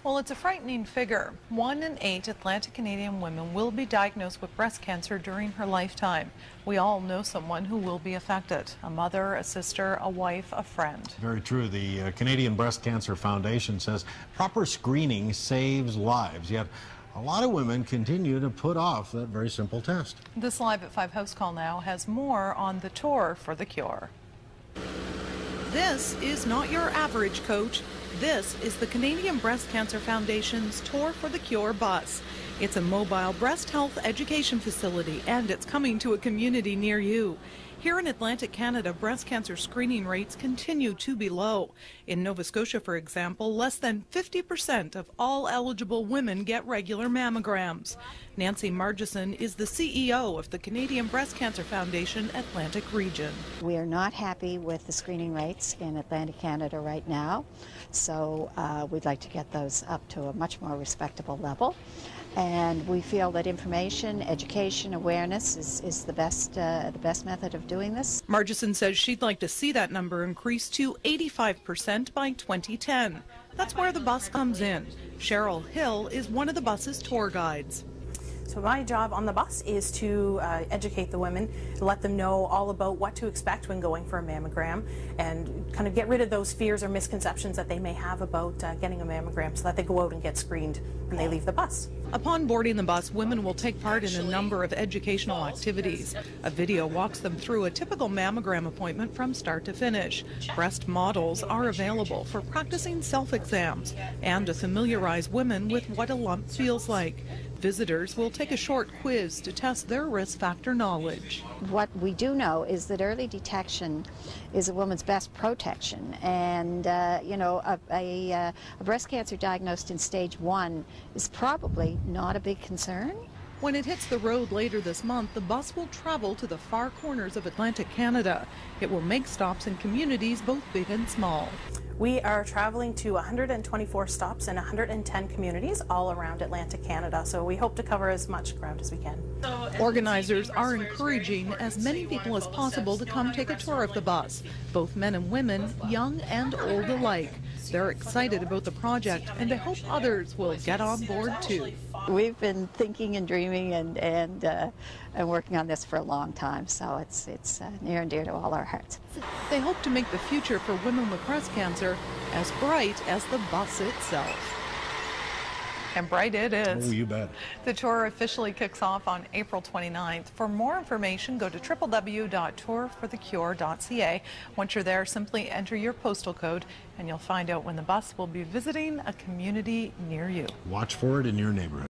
Well, it's a frightening figure. 1 in 8 Atlantic Canadian women will be diagnosed with breast cancer during her lifetime. We all know someone who will be affected. A mother, a sister, a wife, a friend. Very true. The Canadian Breast Cancer Foundation says proper screening saves lives, yet a lot of women continue to put off that very simple test. This Live at 5 House Call now has more on the Tour for the Cure. This is not your average coach. This is the Canadian Breast Cancer Foundation's Tour for the Cure bus. It's a mobile breast health education facility, and it's coming to a community near you. Here in Atlantic Canada, breast cancer screening rates continue to be low. In Nova Scotia, for example, less than 50% of all eligible women get regular mammograms. Nancy Margison is the CEO of the Canadian Breast Cancer Foundation Atlantic Region. We are not happy with the screening rates in Atlantic Canada right now, so we'd like to get those up to a much more respectable level. And we feel that information, education, awareness is the best method of doing this. Margison says she'd like to see that number increase to 85% by 2010. That's where the bus comes in. Cheryl Hill is one of the bus's tour guides. So my job on the bus is to educate the women, let them know all about what to expect when going for a mammogram, and kind of get rid of those fears or misconceptions that they may have about getting a mammogram, so that they go out and get screened when they leave the bus. Upon boarding the bus, women will take part in a number of educational activities. A video walks them through a typical mammogram appointment from start to finish. Breast models are available for practicing self-exams and to familiarize women with what a lump feels like. Visitors will take a short quiz to test their risk factor knowledge. What we do know is that early detection is a woman's best protection, and a breast cancer diagnosed in stage 1 is probably not a big concern. When it hits the road later this month, the bus will travel to the far corners of Atlantic Canada. It will make stops in communities both big and small. We are traveling to 124 stops in 110 communities all around Atlantic Canada, so we hope to cover as much ground as we can. Organizers are encouraging as many people as possible to come take a tour of the bus, both men and women, young and old alike. They're excited about the project, and they hope others will get on board too. We've been thinking and dreaming and working on this for a long time, so it's near and dear to all our hearts. They hope to make the future for women with breast cancer as bright as the bus itself. And bright it is. Oh, you bet. The tour officially kicks off on April 29th. For more information, go to www.tourforthecure.ca. Once you're there, simply enter your postal code and you'll find out when the bus will be visiting a community near you. Watch for it in your neighborhood.